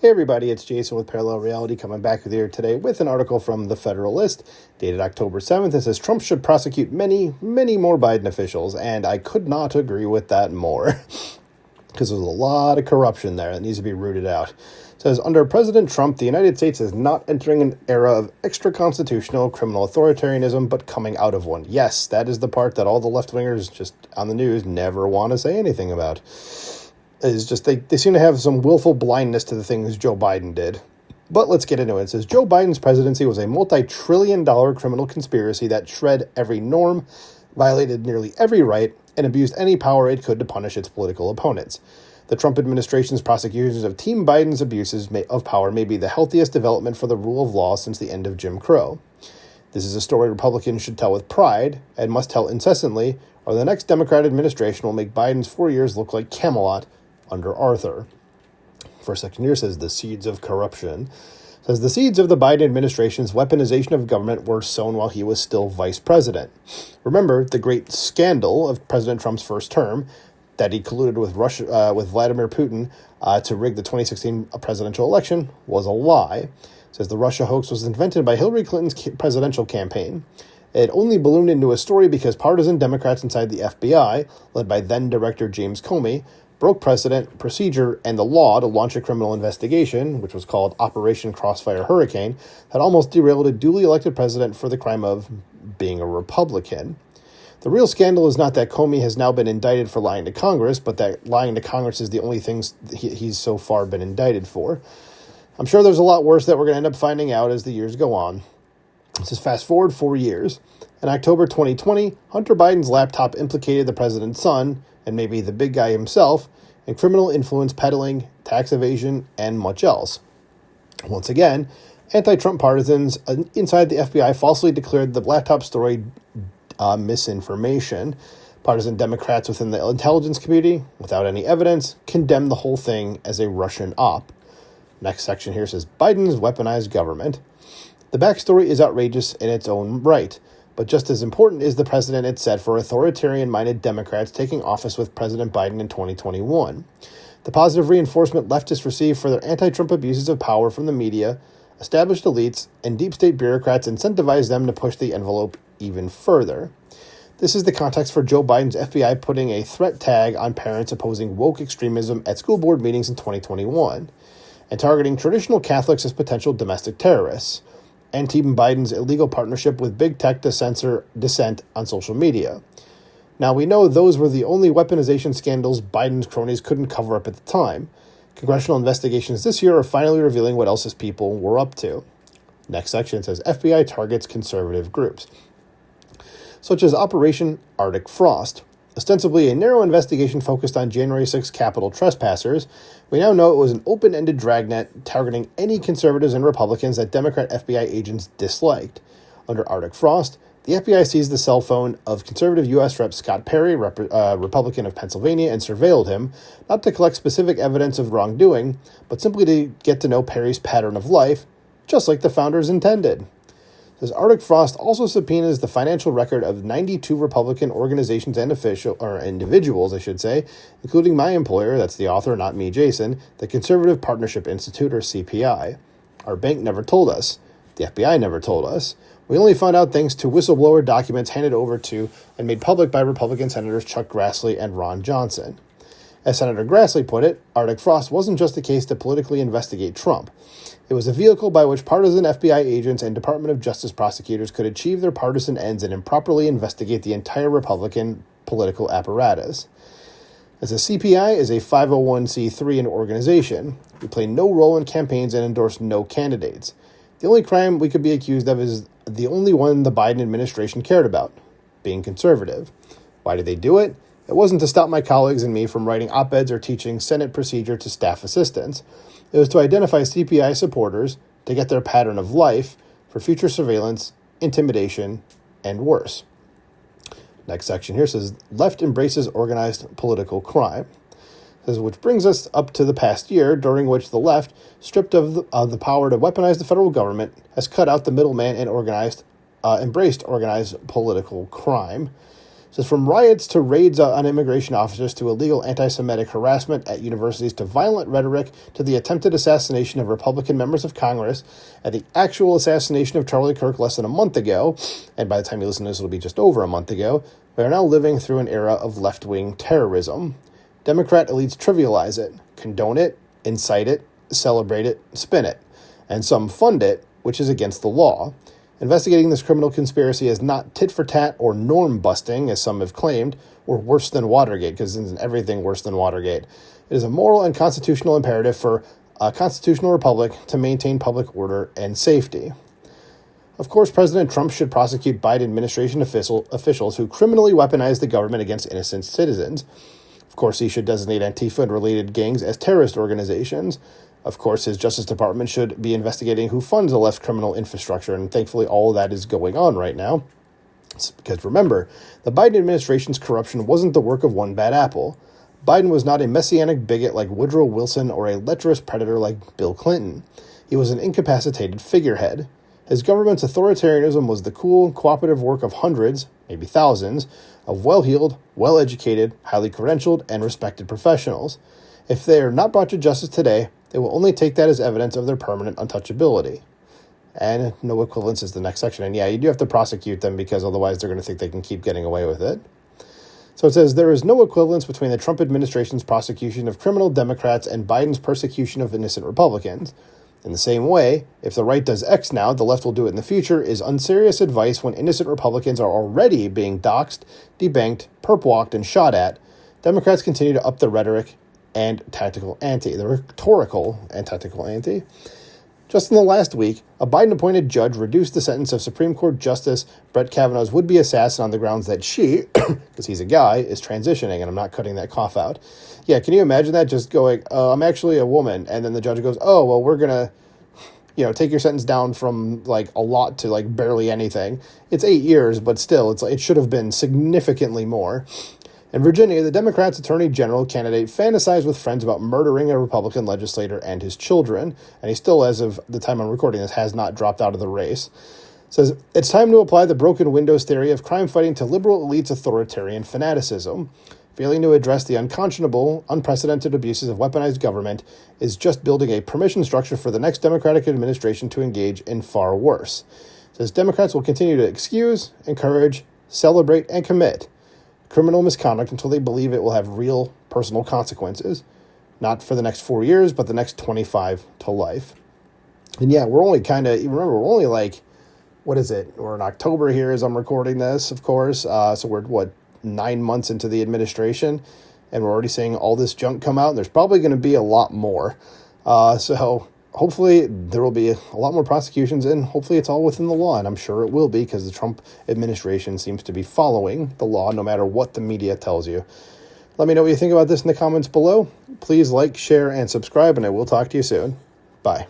Hey everybody, it's Jason with Parallel Reality coming back with you today with an article from The Federalist dated October 7th. It says Trump should prosecute many, many more Biden officials, and I could not agree with that more because there's a lot of corruption there that needs to be rooted out. It says, under President Trump, the United States is not entering an era of extra-constitutional criminal authoritarianism, but coming out of one. Yes, that is the part that all the left-wingers just on the news never want to say anything about. Is just they seem to have some willful blindness to the things Joe Biden did. But let's get into it. It says, Joe Biden's presidency was a multi-trillion-dollar criminal conspiracy that shred every norm, violated nearly every right, and abused any power it could to punish its political opponents. The Trump administration's prosecutions of Team Biden's abuses of power may be the healthiest development for the rule of law since the end of Jim Crow. This is a story Republicans should tell with pride, and must tell incessantly, or the next Democrat administration will make Biden's 4 years look like Camelot under Arthur. First section here says the seeds of corruption. It says the seeds of the Biden administration's weaponization of government were sown while he was still vice president. Remember the great scandal of President Trump's first term, that he colluded with Russia, with Vladimir Putin to rig the 2016 presidential election, was a lie. It says the Russia hoax was invented by Hillary Clinton's presidential campaign. It only ballooned into a story because partisan Democrats inside the FBI, led by then-Director James Comey, broke precedent, procedure, and the law to launch a criminal investigation, which was called Operation Crossfire Hurricane, that almost derailed a duly elected president for the crime of being a Republican. The real scandal is not that Comey has now been indicted for lying to Congress, but that lying to Congress is the only thing he's so far been indicted for. I'm sure there's a lot worse that we're going to end up finding out as the years go on. This is fast forward 4 years. In October 2020, Hunter Biden's laptop implicated the president's son, and maybe the big guy himself, in criminal influence peddling, tax evasion, and much else. Once again, anti-Trump partisans inside the FBI falsely declared the laptop story misinformation. Partisan Democrats within the intelligence community, without any evidence, condemned the whole thing as a Russian op. Next section here says Biden's weaponized government. The backstory is outrageous in its own right, but just as important is the precedent it set for authoritarian-minded Democrats taking office with President Biden in 2021. The positive reinforcement leftists receive for their anti-Trump abuses of power from the media, established elites, and deep state bureaucrats incentivize them to push the envelope even further. This is the context for Joe Biden's FBI putting a threat tag on parents opposing woke extremism at school board meetings in 2021, and targeting traditional Catholics as potential domestic terrorists, and Team Biden's illegal partnership with big tech to censor dissent on social media. Now, we know those were the only weaponization scandals Biden's cronies couldn't cover up at the time. Congressional investigations this year are finally revealing what else his people were up to. Next section says FBI targets conservative groups, such as Operation Arctic Frost. Ostensibly a narrow investigation focused on January 6 Capitol trespassers, we now know it was an open-ended dragnet targeting any conservatives and Republicans that Democrat FBI agents disliked. Under Arctic Frost, the FBI seized the cell phone of conservative U.S. Rep. Scott Perry, Republican of Pennsylvania, and surveilled him, not to collect specific evidence of wrongdoing, but simply to get to know Perry's pattern of life, just like the founders intended. This Arctic Frost also subpoenas the financial record of 92 Republican organizations and individuals, including my employer, that's the author, not me, Jason, the Conservative Partnership Institute, or CPI. Our bank never told us. The FBI never told us. We only found out thanks to whistleblower documents handed over to and made public by Republican Senators Chuck Grassley and Ron Johnson. As Senator Grassley put it, Arctic Frost wasn't just a case to politically investigate Trump. It was a vehicle by which partisan FBI agents and Department of Justice prosecutors could achieve their partisan ends and improperly investigate the entire Republican political apparatus. As a CPI is a 501c3 and organization, we play no role in campaigns and endorse no candidates. The only crime we could be accused of is the only one the Biden administration cared about, being conservative. Why did they do it? It wasn't to stop my colleagues and me from writing op-eds or teaching Senate procedure to staff assistants. It was to identify CPI supporters, to get their pattern of life, for future surveillance, intimidation, and worse. Next section here says, left embraces organized political crime. It says, which brings us up to the past year, during which the left, stripped of the power to weaponize the federal government, has cut out the middleman and embraced organized political crime. So from riots to raids on immigration officers to illegal anti-Semitic harassment at universities to violent rhetoric to the attempted assassination of Republican members of Congress and the actual assassination of Charlie Kirk less than a month ago, and by the time you listen to this, it'll be just over a month ago, we are now living through an era of left-wing terrorism. Democrat elites trivialize it, condone it, incite it, celebrate it, spin it, and some fund it, which is against the law. Investigating this criminal conspiracy is not tit-for-tat or norm-busting, as some have claimed, or worse than Watergate, because isn't everything worse than Watergate. It is a moral and constitutional imperative for a constitutional republic to maintain public order and safety. Of course, President Trump should prosecute Biden administration officials who criminally weaponize the government against innocent citizens. Of course, he should designate Antifa and related gangs as terrorist organizations. Of course, his Justice Department should be investigating who funds the left's criminal infrastructure, and thankfully all of that is going on right now. Because remember, the Biden administration's corruption wasn't the work of one bad apple. Biden was not a messianic bigot like Woodrow Wilson or a lecherous predator like Bill Clinton. He was an incapacitated figurehead. His government's authoritarianism was the cool, cooperative work of hundreds, maybe thousands, of well-heeled, well-educated, highly credentialed, and respected professionals. If they are not brought to justice today, they will only take that as evidence of their permanent untouchability. And no equivalence is the next section. And yeah, you do have to prosecute them because otherwise they're going to think they can keep getting away with it. So it says, there is no equivalence between the Trump administration's prosecution of criminal Democrats and Biden's persecution of innocent Republicans. In the same way, if the right does X now, the left will do it in the future, is unserious advice when innocent Republicans are already being doxxed, debanked, perp-walked, and shot at. Democrats continue to up the rhetoric and tactical ante, the rhetorical and tactical ante. Just in the last week, a Biden-appointed judge reduced the sentence of Supreme Court Justice Brett Kavanaugh's would-be assassin on the grounds that she, because he's a guy, is transitioning, and I'm not cutting that cough out. Yeah, can you imagine that? Just going, I'm actually a woman, and then the judge goes, oh, well, we're going to, take your sentence down from, a lot to, barely anything. It's 8 years, but still, it should have been significantly more. In Virginia, the Democrats' Attorney General candidate fantasized with friends about murdering a Republican legislator and his children, and he still, as of the time I'm recording this, has not dropped out of the race. Says, it's time to apply the broken windows theory of crime fighting to liberal elites' authoritarian fanaticism. Failing to address the unconscionable, unprecedented abuses of weaponized government is just building a permission structure for the next Democratic administration to engage in far worse. Says Democrats will continue to excuse, encourage, celebrate, and commit criminal misconduct until they believe it will have real personal consequences, not for the next 4 years, but the next 25 to life. And yeah, we're only remember, we're only what is it? We're in October here as I'm recording this, of course. So we're, 9 months into the administration, and we're already seeing all this junk come out, and there's probably going to be a lot more. So hopefully there will be a lot more prosecutions, and hopefully it's all within the law, and I'm sure it will be because the Trump administration seems to be following the law no matter what the media tells you. Let me know what you think about this in the comments below. Please like, share, and subscribe, and I will talk to you soon. Bye.